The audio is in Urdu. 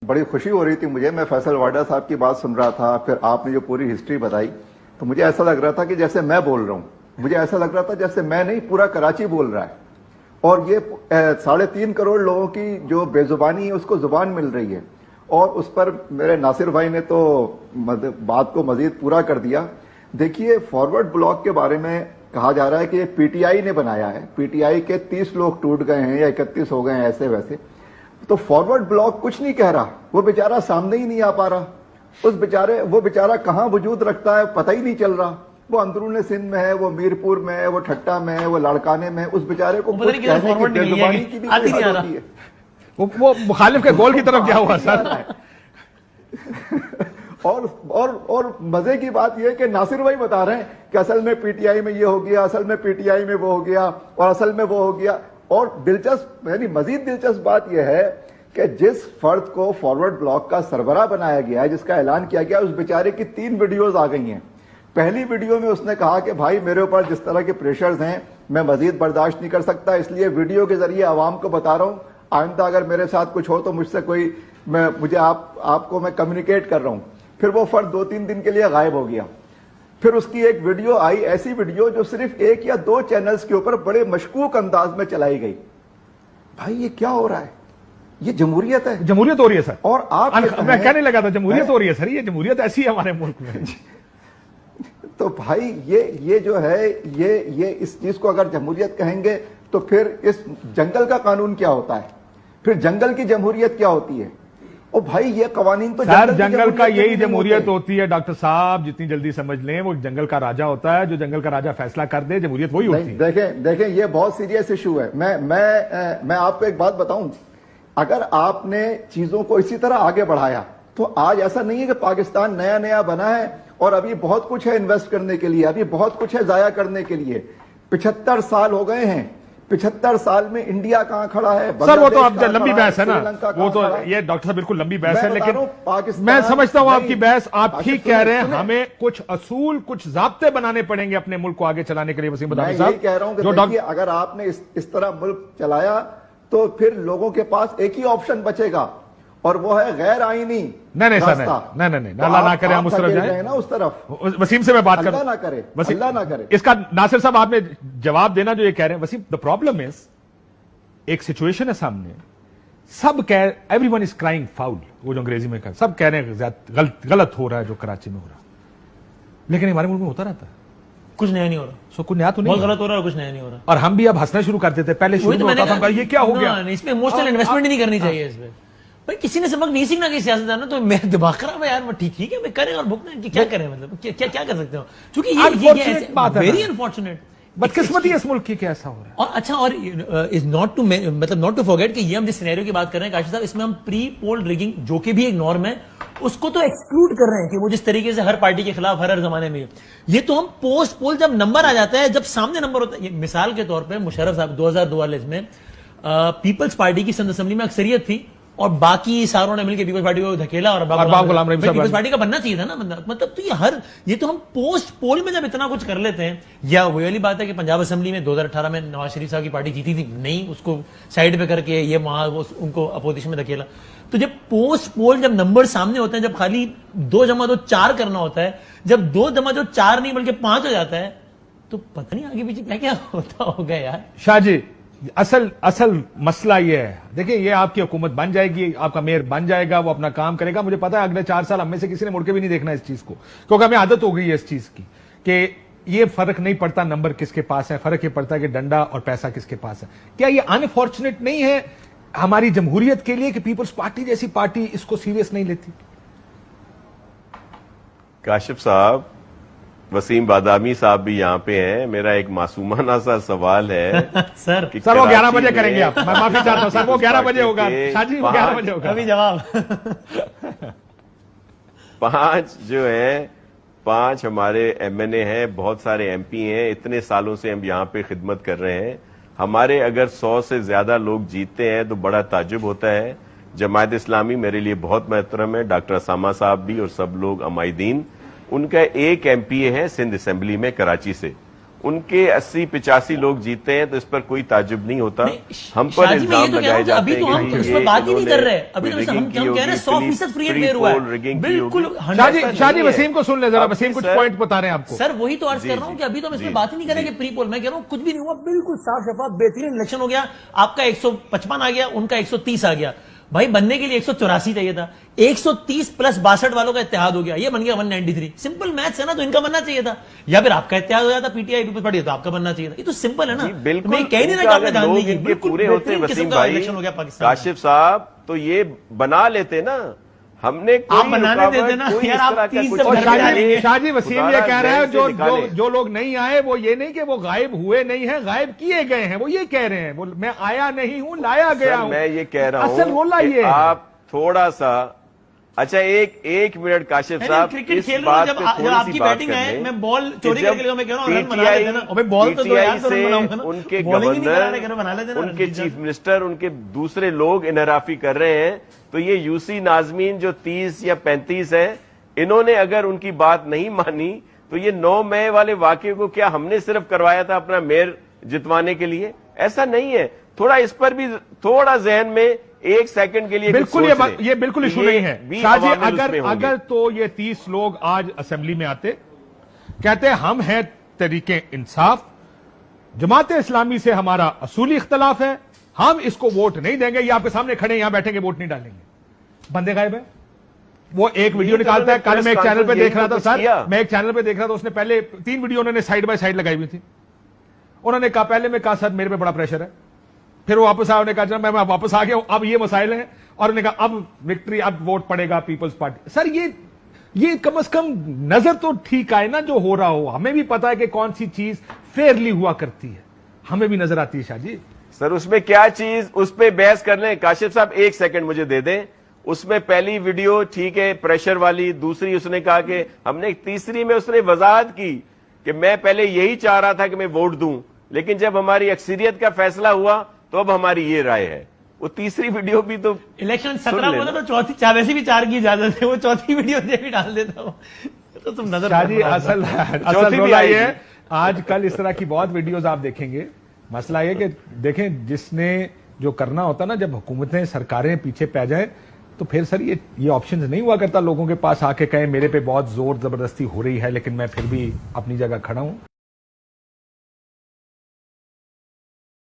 بڑی خوشی ہو رہی تھی مجھے. میں فیصل واڈا صاحب کی بات سن رہا تھا, پھر آپ نے جو پوری ہسٹری بتائی تو مجھے ایسا لگ رہا تھا کہ جیسے میں بول رہا ہوں, مجھے ایسا لگ رہا تھا جیسے میں نہیں پورا کراچی بول رہا ہے. اور یہ 3.5 کروڑ لوگوں کی جو بے زبانی ہے اس کو زبان مل رہی ہے. اور اس پر میرے ناصر بھائی نے تو بات کو مزید پورا کر دیا. دیکھیے, فارورڈ بلاک کے بارے میں کہا جا رہا ہے کہ یہ پی ٹی آئی نے بنایا ہے, پی ٹی آئی کے 30 لوگ ٹوٹ گئے ہیں یا 31 ہو گئے ہیں ایسے ویسے. تو فارورڈ بلاک کچھ نہیں کہہ رہا, وہ بیچارہ سامنے ہی نہیں آ پا رہا. وہ بیچارہ کہاں وجود رکھتا ہے پتہ ہی نہیں چل رہا. وہ اندرون سندھ میں ہے, وہ میرپور میں ہے, وہ ٹھٹا میں ہے, وہ لاڑکانے میں ہے. اس بیچارے کو کچھ کہنے کی بے زبانی کی بھی حد ہوتی ہے. وہ مخالف کے گول کی طرف کیا ہوا سر. اور مزے کی بات یہ کہ ناصر بھائی بتا رہے ہیں کہ اصل میں پی ٹی آئی میں یہ ہو گیا, اصل میں پی ٹی آئی میں وہ ہو گیا, اور اصل میں وہ ہو گیا. اور دلچسپ یعنی مزید دلچسپ بات یہ ہے کہ جس فرد کو فارورڈ بلاک کا سربراہ بنایا گیا ہے, جس کا اعلان کیا گیا, اس بیچارے کی 3 ویڈیوز آ گئی ہیں. پہلی ویڈیو میں اس نے کہا کہ بھائی میرے اوپر جس طرح کے پریشرز ہیں میں مزید برداشت نہیں کر سکتا, اس لیے ویڈیو کے ذریعے عوام کو بتا رہا ہوں, آئندہ اگر میرے ساتھ کچھ ہو تو مجھ سے مجھے آپ کو میں کمیونیکیٹ کر رہا ہوں. پھر وہ فرد 2-3 دن کے لیے غائب ہو گیا. پھر اس کی ایک ویڈیو آئی, ایسی ویڈیو جو صرف 1 یا 2 چینلز کے اوپر بڑے مشکوک انداز میں چلائی گئی. بھائی یہ کیا ہو رہا ہے؟ یہ جمہوریت ہے, جمہوریت ہو رہی ہے سر. اور آپ میں کہنے لگا تھا جمہوریت ہو رہی ہے سر, یہ جمہوریت ایسی ہے ہمارے ملک میں. تو بھائی یہ جو ہے یہ اس چیز کو اگر جمہوریت کہیں گے تو پھر اس جنگل کا قانون کیا ہوتا ہے, پھر جنگل کی جمہوریت کیا ہوتی ہے؟ او بھائی یہ قوانین تو جنگل کا یہی جمہوریت ہوتی ہے ڈاکٹر صاحب, جتنی جلدی سمجھ لیں. وہ جنگل کا راجا ہوتا ہے, جو جنگل کا راجا فیصلہ کر دے, جمہوریت وہی ہوتی ہے. دیکھیں یہ بہت سیریس ایشو ہے. میں آپ کو ایک بات بتاؤں, اگر آپ نے چیزوں کو اسی طرح آگے بڑھایا تو آج ایسا نہیں ہے کہ پاکستان نیا بنا ہے اور ابھی بہت کچھ ہے انویسٹ کرنے کے لیے, ابھی بہت کچھ ہے ضائع کرنے کے لیے. 75 سال ہو گئے ہیں, 75 سال میں انڈیا کہاں کھڑا ہے سر؟ وہ تو اب لمبی بحث ہے نا, وہ تو یہ ڈاکٹر صاحب بالکل لمبی بحث ہے, لیکن میں سمجھتا ہوں آپ کی بحث, آپ ٹھیک کہہ رہے ہیں. ہمیں کچھ اصول, کچھ ضابطے بنانے پڑیں گے اپنے ملک کو آگے چلانے کے لیے. وسیم بدامی صاحب, میں کہہ رہا ہوں کہ دیکھیے اگر آپ نے اس طرح ملک چلایا تو پھر لوگوں کے پاس ایک ہی آپشن بچے گا, اور وہ ہے غیر آئینی. نہیں سر, نہیں, اللہ نہ کرے ہم اس طرف جائیں نا, اس طرف. وسیم سے میں بات کروں, اللہ نہ کرے. اس کا ناصر صاحب آپ نے جواب دینا جو یہ کہہ رہے ہیں. وسیم, the problem is ایک سچویشن ہے سامنے, سب every one is crying foul, وہ جو انگریزی میں سب کہہ رہے ہیں غلط ہو رہا ہے جو کراچی میں ہو رہا ہے, لیکن ہمارے ملک میں ہوتا رہتا ہے, کچھ نیا نہیں ہو رہا. سو کچھ نیا تو نہیں, بہت غلط ہو رہا ہے, کچھ نیا نہیں ہو رہا. اور ہم بھی اب ہنسنا شروع کر دیتے. پہلے شروع میں ہوتا تھا یہ کیا ہو گیا, اس میں ایموشنل انویسٹمنٹ نہیں کرنی چاہیے. اس میں بھائی کسی نے سبق نہیں سیکھنا کہ سیاستدان نا, تو میرا دماغ خراب ہے یار. وہ ٹھیک ہے میں کریں اور بھگتیں, کیا کریں, مطلب کیا کر سکتے ہو, چونکہ یہ بات ہے ویری انفارچونیٹ. بدقسمتی اس ملک کی کہ ایسا ہو رہا ہے. اور اچھا, اور مطلب ناٹ ٹو فارگیٹ کہ یہ ہم جس سینیریو کی بات کر رہے ہیں کاشف صاحب, اس میں ہم پری پول ریگنگ جو کہ بھی ایک نارم ہے اس کو تو ایکسکلوڈ کر رہے ہیں کہ وہ جس طریقے سے ہر پارٹی کے خلاف ہر زمانے میں. یہ تو ہم پوسٹ پول جب نمبر آ جاتا ہے, جب سامنے نمبر ہوتا ہے. مثال کے طور پہ مشرف صاحب 2042 میں پیپلز پارٹی کی سندھ اسمبلی میں اکثریت تھی, اور باقی ساروں نے مل کے پیپلز پارٹی کو دھکیلا, اور پیپلز پارٹی کا بننا چاہیے تھا نا مطلب. تو یہ تو ہم پوسٹ پول میں جب اتنا کچھ کر لیتے ہیں, یا وہی والی بات ہے کہ پنجاب اسمبلی میں 2018 میں نواز شریف صاحب کی پارٹی جیتی تھی, نہیں اس کو سائڈ پہ کر کے یہ وہاں ان کو اپوزیشن میں دھکیلا. تو جب پوسٹ پول جب نمبر سامنے ہوتے ہیں, جب خالی 2+2=4 کرنا ہوتا ہے, جب 2+4 نہیں بلکہ 5 ہو جاتا ہے, تو پتہ نہیں آگے پیچھے کیا ہوتا ہوگا یار. شاہ جی, اصل مسئلہ یہ ہے, دیکھیں یہ آپ کی حکومت بن جائے گی, آپ کا میئر بن جائے گا, وہ اپنا کام کرے گا. مجھے پتا ہے اگلے 4 سال ہم میں سے کسی نے مڑ کے بھی نہیں دیکھنا اس چیز کو, کیونکہ ہمیں عادت ہو گئی ہے اس چیز کی کہ یہ فرق نہیں پڑتا نمبر کس کے پاس ہے, فرق یہ پڑتا ہے کہ ڈنڈا اور پیسہ کس کے پاس ہے. کیا یہ انفارچونیٹ نہیں ہے ہماری جمہوریت کے لیے کہ پیپلز پارٹی جیسی پارٹی اس کو سیریس نہیں لیتی؟ کاشف صاحب, وسیم بادامی صاحب بھی یہاں پہ ہیں. میرا ایک معصومانہ سا سوال ہے سر وہ 11 بجے کریں گے آپ, میں معافی چاہتا ہوں سر, وہ 11 بجے ہوگا. شاہ جی وہ 11 بجے ہوگا. ابھی جواب 5 جو ہیں 5 ہمارے ایم این اے ہیں, بہت سارے ایم پی ہیں, اتنے سالوں سے ہم یہاں پہ خدمت کر رہے ہیں. ہمارے اگر 100 سے زیادہ لوگ جیتے ہیں تو بڑا تعجب ہوتا ہے. جماعت اسلامی میرے لیے بہت محترم ہے, ڈاکٹر اسامہ صاحب بھی اور سب لوگ عمائدین. ان کا ایک ایم پی اے ہے سندھ اسمبلی میں کراچی سے, ان کے 80-85 لوگ جیتے ہیں تو اس پر کوئی تعجب نہیں ہوتا. ہم پر شاہ جی میں یہ الزام تو کہہ رہا لگائے ہوں کہ جاتے ابھی ہیں تو ہم کہ اس پر بات ہی نہیں کر رہے, ابھی تو ہم کہہ رہے ہیں 100% فری اینڈ فیئر ہوا ہے. بالکل شاہ جی وسیم کو سن لیں ذرا, وسیم کچھ پوائنٹ بتا رہے ہیں آپ کو. سر وہی تو عرض کر رہا ہوں کہ ابھی تو ہم اس میں بات ہی نہیں کر رہے کہ پری پول, میں کہہ رہا ہوں کچھ بھی نہیں ہوا, بالکل صاف شفاف بہترین الیکشن ہو گیا. آپ کا 155 آ گیا, ان کا 130 آ گیا. بھائی بننے کے لیے 184 چاہیے تھا, 130 پلس 62 والوں کا اتحاد ہو گیا, یہ بن گیا 193. سمپل میتھس ہے نا, تو ان کا بننا چاہیے تھا, یا پھر آپ کا اتحاد ہو جاتا P T I Peoples Party, تو آپ کا بننا چاہیے تھا. یہ تو سمپل ہے نا. بالکل میں کہہ نہیں رہا کہ آپ نے جان لی کی, بالکل پورے ہوتے وسیم بھائی, کاشف صاحب تو یہ بنا لیتے نا, ہم نے آپ بنانے دیتے نا یار, آپ 30 سے شاہ جی وسیم یہ کہہ رہا ہے جو لوگ نہیں آئے وہ یہ نہیں کہ وہ غائب ہوئے نہیں ہیں, غائب کیے گئے ہیں. وہ یہ کہہ رہے ہیں میں آیا نہیں ہوں, لایا گیا ہوں. میں یہ کہہ رہا اصل رولا ہوں یہ ہے. آپ تھوڑا سا, اچھا ایک منٹ کاشف صاحب, کرکٹ کھیل رہا ہوں, جب آپ کی بیٹنگ ہے میں بال چوری کر کے میں کہہ رہا ہوں رن بنا لیتے نا, بال تو دو یار, تو رن بناؤں گا نا. ان کے گورنر, ان کے چیف منسٹر, ان کے دوسرے لوگ انحرافی کر رہے ہیں, تو یہ یو سی ناظمین جو 30 یا 35 ہیں, انہوں نے اگر ان کی بات نہیں مانی تو یہ 9 مئی والے واقعے کو کیا ہم نے صرف کروایا تھا اپنا میئر جتوانے کے لیے؟ ایسا نہیں ہے. تھوڑا اس پر بھی تھوڑا ذہن میں ایک سیکنڈ کے لیے بالکل یہ بالکل ایشو نہیں ہے. شاہ جی اگر تو یہ 30 لوگ آج اسمبلی میں آتے, کہتے ہم ہیں تحریک انصاف, جماعت اسلامی سے ہمارا اصولی اختلاف ہے, ہم اس کو ووٹ نہیں دیں گے, یہ آپ کے سامنے کھڑے یہاں بیٹھیں گے, ووٹ نہیں ڈالیں گے, بندے غائب ہیں. وہ ایک ویڈیو نکالتا ہے, کل میں ایک چینل پہ دیکھ رہا تھا سر, میں ایک چینل پہ دیکھ رہا تھا, اس نے پہلے 3 ویڈیو انہوں نے سائیڈ بائی سائیڈ لگائی ہوئی تھی. انہوں نے کہا, پہلے میں کہا سر میرے پہ بڑا پریشر ہے, پھر وہ واپس آیا, انہوں نے کہا جناب میں واپس آ گیا ہوں, اب یہ مسائل ہیں, اور انہوں نے کہا اب وکٹری, اب ووٹ پڑے گا پیپلز پارٹی. سر یہ کم از کم نظر تو ٹھیک آئے نا جو ہو رہا ہو. ہمیں بھی پتا ہے کہ کون سی چیز فیئرلی ہوا کرتی ہے, ہمیں بھی نظر آتی ہے. شاہ جی سر اس میں کیا چیز, اس پہ بحث کر لیں. کاشف صاحب 1 سیکنڈ مجھے دے دیں. اس میں پہلی ویڈیو ٹھیک ہے پریشر والی, دوسری اس نے کہا کہ ہم نے, تیسری میں اس نے وضاحت کی کہ میں پہلے یہی چاہ رہا تھا کہ میں ووٹ دوں, لیکن جب ہماری اکثریت کا فیصلہ ہوا تو اب ہماری یہ رائے ہے. وہ تیسری ویڈیو بھی تو الیکشن 17 ہوا تو چوتھی, ویسے بھی 4 کی اجازت ہے, وہ چوتھی ویڈیو بھی ڈال دیتا ہوں تو تم نظر. شاہ جی اصل رولا یہ ہے, آج کل اس طرح کی بہت ویڈیوز آپ دیکھیں گے. مسئلہ یہ کہ دیکھیں جس نے جو کرنا ہوتا نا, جب حکومتیں سرکاریں پیچھے پہ جائیں تو پھر سر یہ آپشنز نہیں ہوا کرتا لوگوں کے پاس آ کے کہیں میرے پہ بہت زور زبردستی ہو رہی ہے لیکن میں پھر بھی اپنی جگہ کھڑا ہوں.